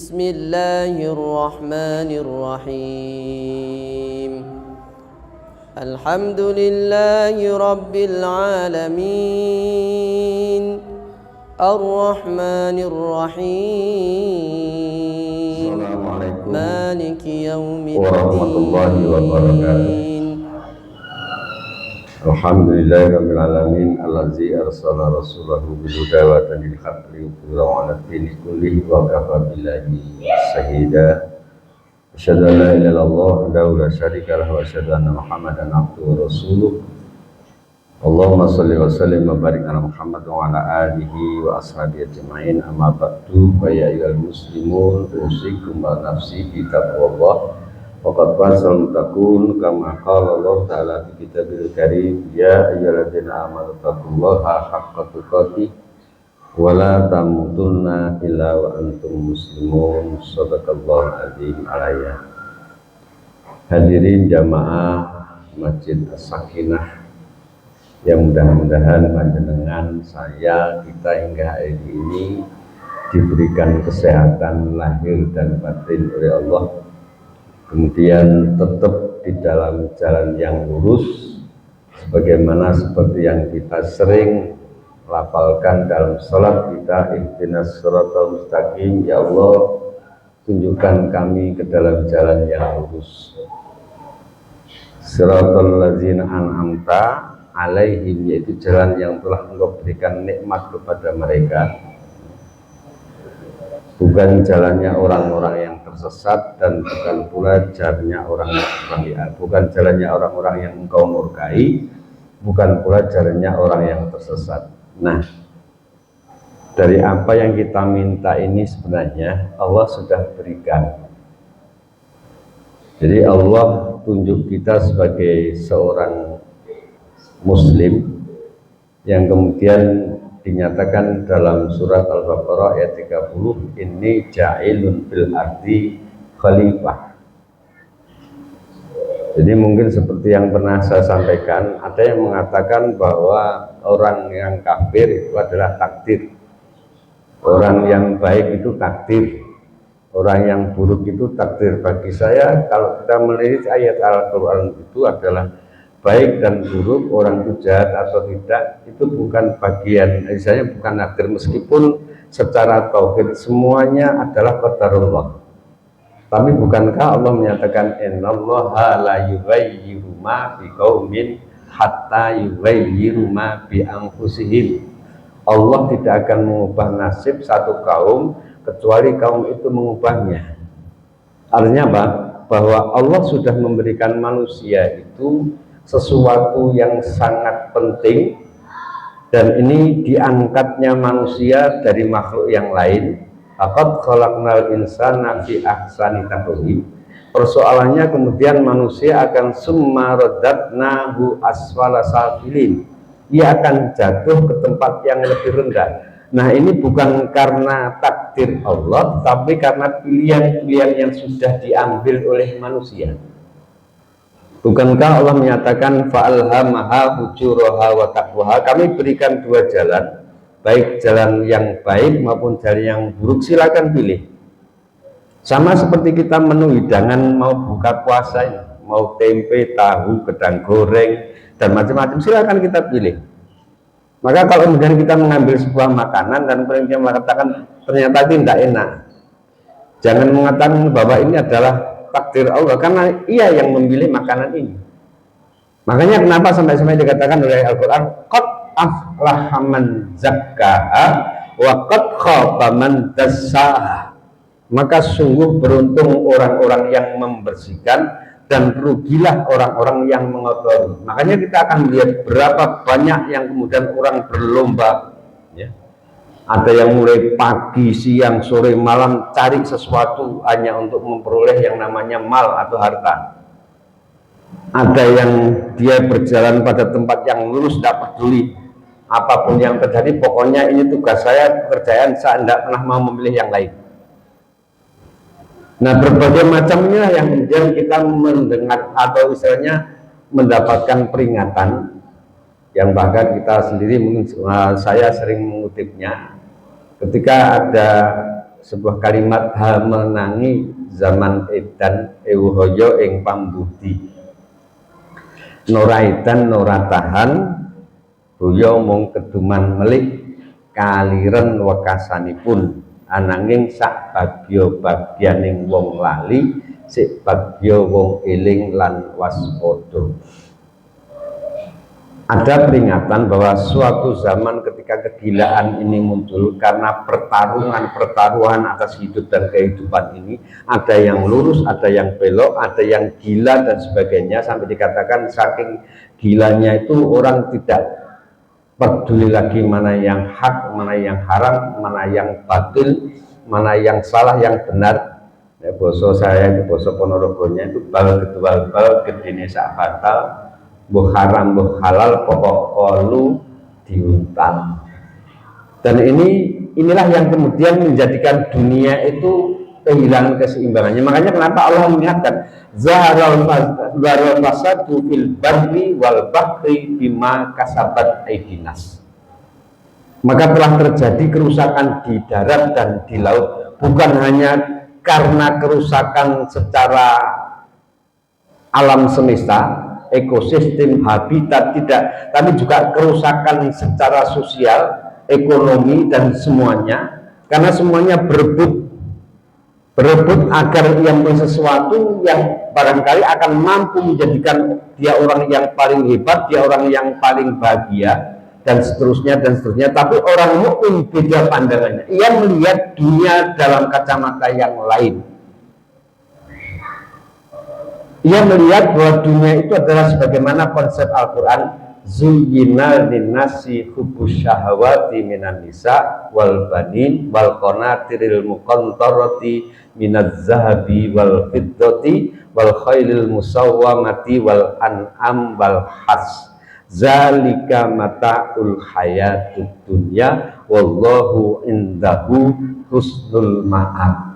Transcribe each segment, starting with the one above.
بسم الله الرحمن الرحيم الحمد لله رب العالمين الرحمن الرحيم مالك يوم الدين Alhamdulillahirabbil alamin allazi arsala rasulahu bil huda wa dinil haqqi wa ala dini kullihi wa kafa billahi shahida. Asyhadu an la ilaha illallah wahdahu la syarika lahu wa asyhadu anna Muhammadan abduhu wa rasuluh. Allahumma shalli wa sallim wa barik ala Muhammad wa ala alihi wa ashabihi ajma'in. Amma ba'du, fa ya ayyuhal muslimun usikum wa nafsi bi taqwallah. Waqad fasal takun kama qala Allah ta'ala fi kitabil karim ya ayyuhalladzina amanu taqullaha haqqa tuqatih wa la tamutunna illa wa antum muslimun. Shadaqallahul azim alaya. Hadirin jamaah Masjid As-Sakinah yang mudah-mudahan panjenengan saya kita hingga hari ini diberikan kesehatan lahir dan batin oleh Allah, kemudian tetap di dalam jalan yang lurus sebagaimana seperti yang kita sering lafalkan dalam salat kita, ihdinas shiratal mustaqim, ya Allah tunjukkan kami ke dalam jalan yang lurus. Shiratal ladzina an'amta alaihim, yaitu jalan yang telah Engkau berikan nikmat kepada mereka, bukan jalannya orang-orang yang tersesat dan bukan pula jalannya orang-orang yang Engkau murkai, bukan pula jalannya orang yang tersesat. Nah, dari apa yang kita minta ini sebenarnya Allah sudah berikan. Jadi Allah tunjuk kita sebagai seorang muslim yang kemudian dinyatakan dalam surat Al-Baqarah ayat 30, ini ja'ilun fil ardi khalifah. Jadi mungkin seperti yang pernah saya sampaikan, ada yang mengatakan bahwa orang yang kafir itu adalah takdir, orang yang baik itu takdir, orang yang buruk itu takdir. Bagi saya, kalau kita melihat ayat Al-Quran itu adalah baik dan buruk, orang itu jahat atau tidak, itu bukan bagian, misalnya bukan takdir, meskipun secara tauhid semuanya adalah qadarullah. Tapi bukankah Allah menyatakan innallaha la yughayyiru ma biqaumin hatta yughayyiru ma bi anfusihim. Allah tidak akan mengubah nasib satu kaum kecuali kaum itu mengubahnya. Artinya apa? Bahwa Allah sudah memberikan manusia itu sesuatu yang sangat penting, dan ini diangkatnya manusia dari makhluk yang lain. Laqad khalaqnal insana fi ahsani taqwim. Persoalannya kemudian manusia akan summa radadnahu asfala safilin, ia akan jatuh ke tempat yang lebih rendah. Nah, ini bukan karena takdir Allah, tapi karena pilihan-pilihan yang sudah diambil oleh manusia. Bukankah Allah menyatakan fa'alhamaha fujuraha wa taqwaha, kami berikan dua jalan, baik jalan yang baik maupun jalan yang buruk, silakan pilih. Sama seperti kita menu hidangan mau buka puasa, mau tempe, tahu, gedang goreng dan macam-macam, silakan kita pilih. Maka kalau kemudian kita mengambil sebuah makanan dan kemudian mengatakan ternyata itu tidak enak, jangan mengatakan bahwa ini adalah takdir Allah, karena ia yang memilih makanan ini. Makanya kenapa sampai-sampai dikatakan oleh Al-Quran qad aflaha man zakkaha wa qad khaba man dassaha, maka sungguh beruntung orang-orang yang membersihkan dan rugilah orang-orang yang mengotori. Makanya kita akan melihat berapa banyak yang kemudian orang berlomba, ya. Ada yang mulai pagi, siang, sore, malam cari sesuatu hanya untuk memperoleh yang namanya mal atau harta. Ada yang dia berjalan pada tempat yang lurus, tidak peduli apapun yang terjadi, pokoknya ini tugas saya, pekerjaan saya, tidak pernah mau memilih yang lain. Nah, berbagai macam inilah yang kemudian kita mendengar atau istilahnya mendapatkan peringatan, yang bahkan kita sendiri mungkin saya sering mengutipnya. Ketika ada sebuah kalimat ha menangi zaman edan ewuhaya ing pambudi noraidan noratahan boyo mung keduman melik kaliren wekasanipun ananging sak bagya-bagyaning wong lali sik bagya wong eling lan waspada. Ada peringatan bahwa suatu zaman ketika kegilaan ini muncul karena pertaruhan atas hidup dan kehidupan ini, ada yang lurus, ada yang belok, ada yang gila dan sebagainya, sampai dikatakan saking gilanya itu orang tidak peduli lagi mana yang hak, mana yang haram, mana yang batil, mana yang salah, yang benar. Ya, boso saya, boso Ponorogonya itu bal kedua bal gedene sak batal, buh haram buh halal pokok kolu diuntal. Dan inilah yang kemudian menjadikan dunia itu kehilangan keseimbangannya. Makanya kenapa Allah mengingatkan zaharal fasadu fil barri wal bahri bima kasabat aydinas. Maka telah terjadi kerusakan di darat dan di laut, bukan hanya karena kerusakan secara alam semesta, ekosistem, habitat, tidak, tapi juga kerusakan secara sosial, ekonomi, dan semuanya, karena semuanya berebut agar yang punya sesuatu yang barangkali akan mampu menjadikan dia orang yang paling hebat, dia orang yang paling bahagia, dan seterusnya dan seterusnya. Tapi orang mukmin beda pandangannya, ia melihat dunia dalam kacamata yang lain. Ia melihat bahwa dunia itu adalah sebagaimana konsep Al-Quran, zuyyina linnasi hubbus syahawati minan nisa wal banin wal qanatiril muqantarati minaz zahabi wal fiddati wal khailil musawwamati wal an'am wal has zalika mata'ul hayatud dunya wallahu indahu husnul ma'ab.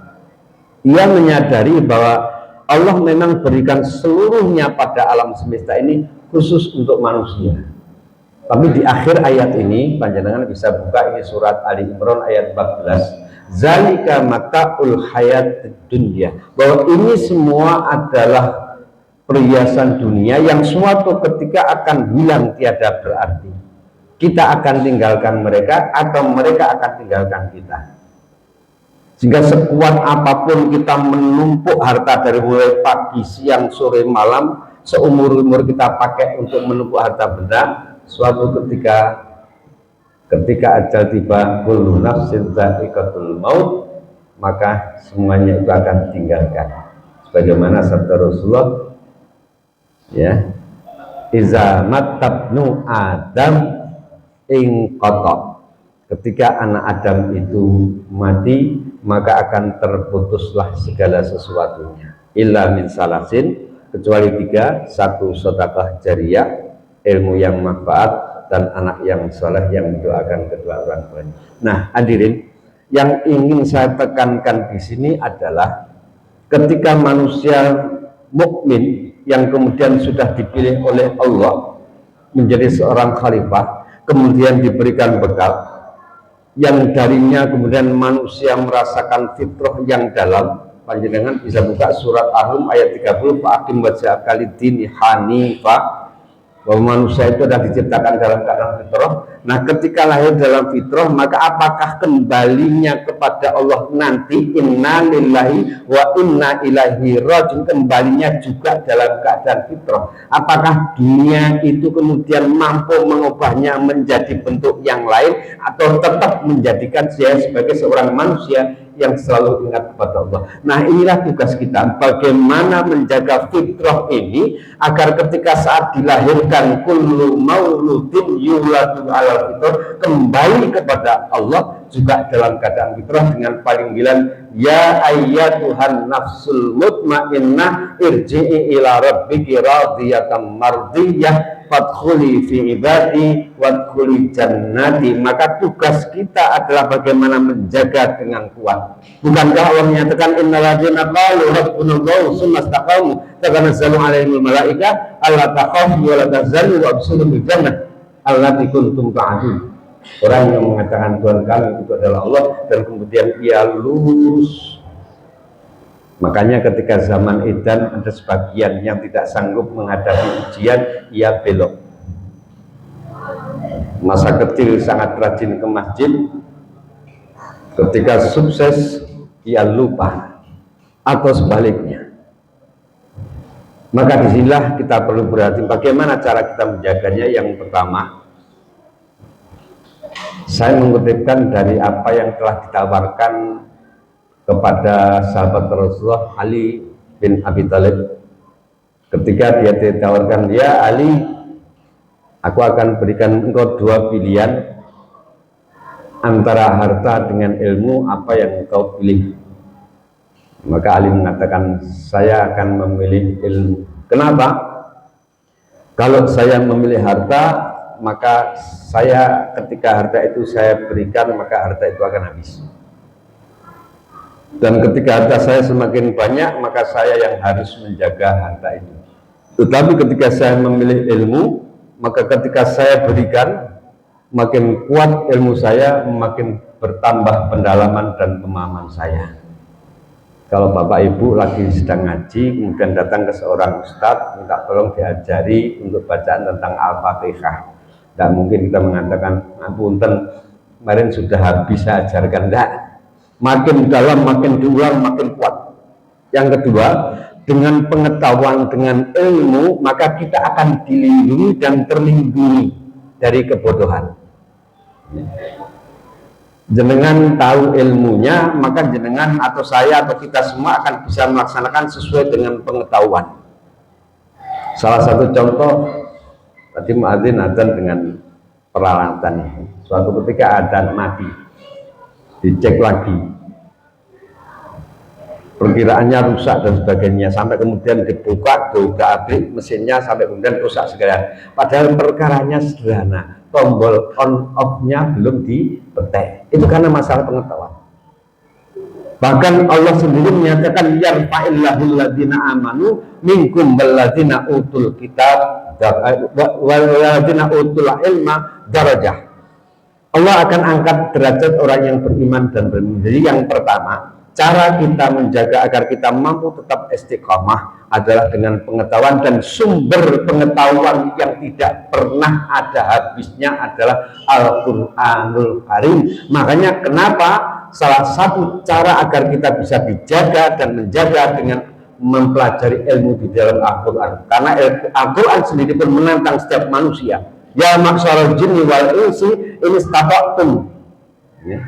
Ia menyadari bahwa Allah memang berikan seluruhnya pada alam semesta ini khusus untuk manusia. Tapi di akhir ayat ini, panjenengan bisa buka, ini surat Ali Imran ayat 14. Zalika mata'ul hayat dunya. Bahwa ini semua adalah perhiasan dunia yang suatu ketika akan hilang tiada berarti. Kita akan tinggalkan mereka atau mereka akan tinggalkan kita. Sehingga sekuat apapun kita menumpuk harta dari mulai pagi, siang, sore, malam, seumur-umur kita pakai untuk menumpuk harta benda, suatu ketika ajal tiba, kullu nafsin dha'iqatul maut, maka semuanya itu akan ditinggalkan. Sebagaimana sabda Rasulullah, ya, iza matabnu adam ing qata. Ketika anak Adam itu mati, maka akan terputuslah segala sesuatunya. Illa min salasin, kecuali 3, 1 sedekah jariyah, ilmu yang manfaat, dan anak yang saleh yang mendoakan kedua orang tuanya. Nah, hadirin, yang ingin saya tekankan di sini adalah ketika manusia mukmin yang kemudian sudah dipilih oleh Allah menjadi seorang khalifah, kemudian diberikan bekal yang darinya kemudian manusia merasakan fitrah yang dalam. Panjenengan bisa buka surat Ar-Rum ayat 30, fa'akim wajhaka lid-dini hanifah, bahwa manusia itu adalah diciptakan dalam keadaan fitrah. Nah, ketika lahir dalam fitrah, maka apakah kembalinya kepada Allah nanti inna lillahi wa inna ilaihi rajiun, kembalinya juga dalam keadaan fitrah? Apakah dunia itu kemudian mampu mengubahnya menjadi bentuk yang lain, atau tetap menjadikan dia sebagai seorang manusia yang selalu ingat kepada Allah? Nah, inilah tugas kita, bagaimana menjaga fitrah ini agar ketika saat dilahirkan kullu mauludin yuladu ala fitrah, kembali kepada Allah juga dalam keadaan fitrah dengan panggilan ya ayyatuhan nafsul mutmainnah irji'i ila rabbiki radiyatan mardiyah fadkhuli fi ibadi wadkhuli jannati. Maka tugas kita adalah bagaimana menjaga dengan kuat. Bukankah Allah menyatakan innalladzina qalu rabbunallahu tsumma istaqamu tatanazzalu alaihimul malaikah alla takhafu wa la tahzanu wa abshiru bil jannah allati kuntum tu'adun. Orang yang mengatakan Tuhan kami itu adalah Allah dan kemudian ia lurus. Makanya ketika zaman edan ada sebagian yang tidak sanggup menghadapi ujian, ia belok. Masa kecil sangat rajin ke masjid, ketika sukses ia lupa, atau sebaliknya. Maka disinilah kita perlu berhati. Bagaimana cara kita menjaganya? Yang pertama, saya mengutipkan dari apa yang telah ditawarkan kepada sahabat Rasulullah Ali bin Abi Thalib. Ketika dia ditawarkan, ya Ali, aku akan berikan engkau dua pilihan antara harta dengan ilmu, apa yang engkau pilih? Maka Ali mengatakan, saya akan memilih ilmu. Kenapa? Kalau saya memilih harta, maka saya ketika harta itu saya berikan, maka harta itu akan habis. Dan ketika harta saya semakin banyak, maka saya yang harus menjaga harta itu. Tetapi ketika saya memilih ilmu, maka ketika saya berikan, makin kuat ilmu saya, makin bertambah pendalaman dan pemahaman saya. Kalau Bapak Ibu lagi sedang ngaji, kemudian datang ke seorang ustadz, minta tolong diajari untuk bacaan tentang Al-Fatihah. Tidak mungkin kita mengatakan, punten, kemarin sudah habis saya ajarkan. Tidak. Makin dalam, makin diulang, makin kuat. Yang kedua, dengan pengetahuan, dengan ilmu, maka kita akan dilindungi dan terlindungi dari kebodohan. Jenengan tahu ilmunya, maka jenengan atau saya atau kita semua akan bisa melaksanakan sesuai dengan pengetahuan. Salah satu contoh, tadi muadzin adzan dengan peralatan. Suatu ketika adzan mati, dicek lagi, perkiraannya rusak dan sebagainya, sampai kemudian dibuka, abrik mesinnya, sampai kemudian rusak sekalian. Padahal perkaranya sederhana, tombol on off-nya belum dipetek. Itu karena masalah pengetahuan. Bahkan Allah sendiri menyatakan, yarfa'illahul ladzina amanu minkum walladzina utul kitab walladzina utul ilma darajah. Allah akan angkat derajat orang yang beriman dan beriman. Jadi yang pertama, cara kita menjaga agar kita mampu tetap istiqamah adalah dengan pengetahuan, dan sumber pengetahuan yang tidak pernah ada habisnya adalah Al-Quranul Karim. Makanya kenapa salah satu cara agar kita bisa dijaga dan menjaga dengan mempelajari ilmu di dalam Al-Quran. Karena Al-Quran sendiri pun menantang setiap manusia. Ya maksyarul jinni wal insi in istata'tum, ya,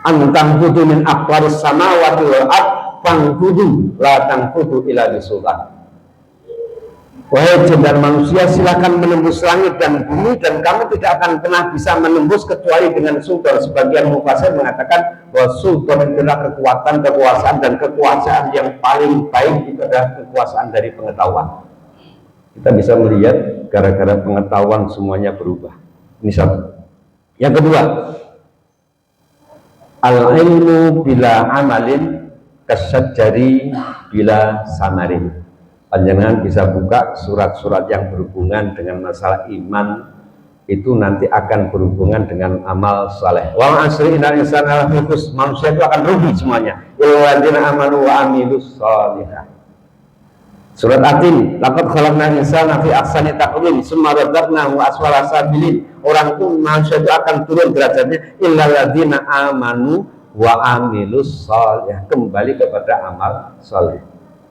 antang kudu min aqwaris samawati wal ard fangkudu la tangkudu ila bisultan. Wahai jin dan manusia, silakan menembus langit dan bumi, dan kamu tidak akan pernah bisa menembus kecuali dengan sultan. Sebagian mufasir mengatakan bahwa sultan itu adalah kekuatan, kekuasaan, dan kekuasaan yang paling baik itu adalah kekuasaan dari pengetahuan. Kita bisa melihat gara-gara pengetahuan semuanya berubah. Ini satu. Yang kedua, al-ilmu bila amalin kasajari bila samarin. Panjenengan bisa buka surat-surat yang berhubungan dengan masalah iman, itu nanti akan berhubungan dengan amal saleh. Wa asri innal insana lafi khusr, manusia itu akan rugi semuanya. Illal ladzina amanu wa amilus shalihat. Surat At-Tin, laqad khalaqnal insana fi ahsani taqwim, tsumma radadnahu asfala sabilin. Orang itu manusia itu akan turun derajatnya, illal ladzina amanu wa amilus shalihat, kembali kepada amal saleh.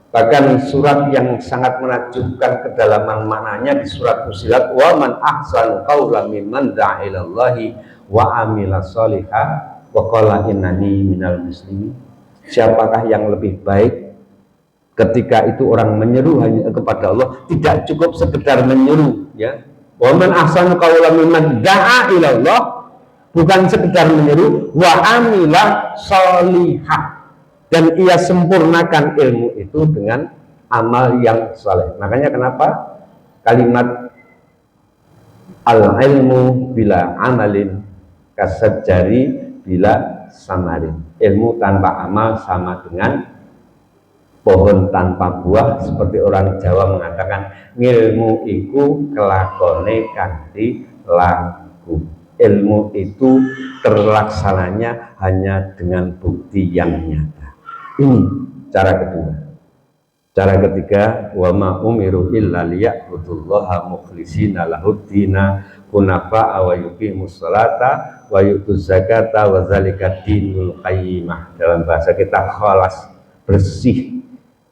Bahkan surat yang sangat menakjubkan kedalaman maknanya di surat Fussilat, wa man ahsanu qawlan mimman da'a ilallahi wa amila shalihan wa qala innani minal muslimin. Siapakah yang lebih baik ketika itu orang menyeru hanya kepada Allah, tidak cukup sekedar menyeru, ya. Wa man ahsanu qawlan mimman da'a ilallah, bukan sekedar menyeru, wa amila shalihan, dan ia sempurnakan ilmu itu dengan amal yang saleh. Makanya kenapa kalimat al-ilmu bila amalin kasajari bila samarin. Ilmu tanpa amal sama dengan pohon tanpa buah, seperti orang Jawa mengatakan, ngilmu iku kelakone kanthi laku. ilmu itu terlaksananya hanya dengan bukti yang nyata. Ini cara kedua. Cara ketiga, wa ma umiru illa liya'budullaha mukhlishina lahuddina hunafa wa yuqimus salata wa yutuz zakata wa zalika dinul qayyimah. Dalam bahasa kita khalas, bersih,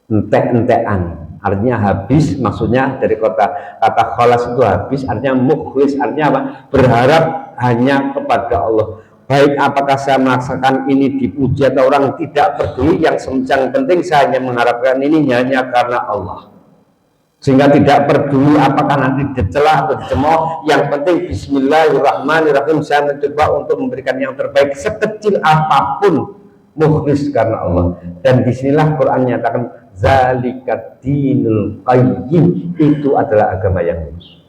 entek-entekan. Artinya habis, maksudnya dari kata khalas itu habis, artinya mukhlis, artinya apa? Berharap hanya kepada Allah. Baik apakah saya melaksanakan ini dipuji atau orang, tidak peduli, yang penting saya hanya mengharapkan ini hanya karena Allah. Sehingga tidak peduli apakah nanti dicela atau dicemooh, yang penting bismillahirrahmanirrahim, saya mencoba untuk memberikan yang terbaik sekecil apapun, mukhlis karena Allah. Dan disinilah Quran nyatakan zalikat dinul qayyim, itu adalah agama yang lurus.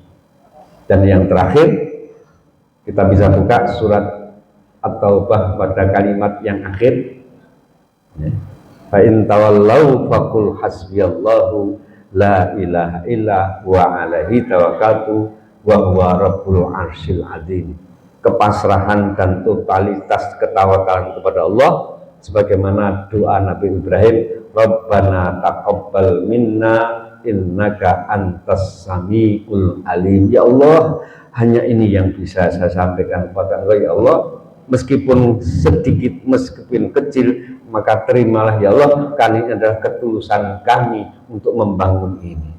Dan yang terakhir, kita bisa buka surat At-Taubah pada kalimat yang akhir, fa in tawallau faqul hasbiyallahu la ilaha illa wa alaihi tawakkaltu wa huwa rabbul arsyil azim. Kepasrahan dan totalitas ketawakalan kepada Allah, sebagaimana doa Nabi Ibrahim, Rabbana taqabbal minna innaka antas samiul alim. Ya Allah, hanya ini yang bisa saya sampaikan kepada Engkau ya Allah, meskipun sedikit, meskipun kecil, maka terimalah ya Allah, karena ini adalah ketulusan kami untuk membangun ini.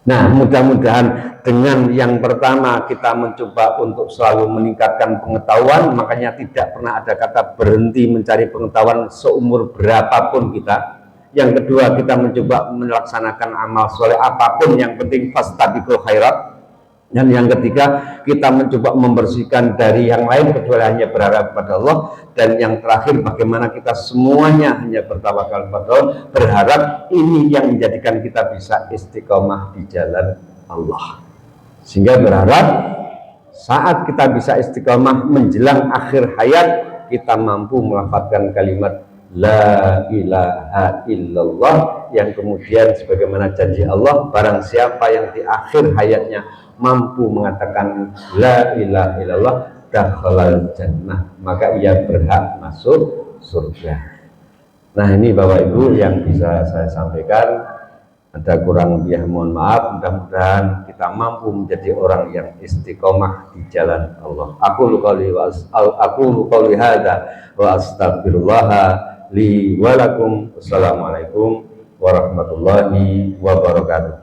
Nah, mudah-mudahan dengan yang pertama kita mencoba untuk selalu meningkatkan pengetahuan, makanya tidak pernah ada kata berhenti mencari pengetahuan seumur berapapun kita. Yang kedua, kita mencoba melaksanakan amal soleh apapun, yang penting fastabiqul khairat. Dan yang ketiga, kita mencoba membersihkan dari yang lain kecuali hanya berharap pada Allah. Dan yang terakhir, bagaimana kita semuanya hanya bertawakal pada Allah, berharap ini yang menjadikan kita bisa istiqomah di jalan Allah. Sehingga berharap saat kita bisa istiqomah menjelang akhir hayat, kita mampu melafazkan kalimat la ilaha illallah, yang kemudian sebagaimana janji Allah, barang siapa yang di akhir hayatnya mampu mengatakan la ilaha illallah dakhalal jannah, maka ia berhak masuk surga. Nah, ini Bapak Ibu yang bisa saya sampaikan. Ada kurang lebih mohon maaf. Mudah-mudahan kita mampu menjadi orang yang istiqomah di jalan Allah. Aku qouli hadza wa astaghfirullah li wa lakum. Wassalamualaikum warahmatullahi wabarakatuh.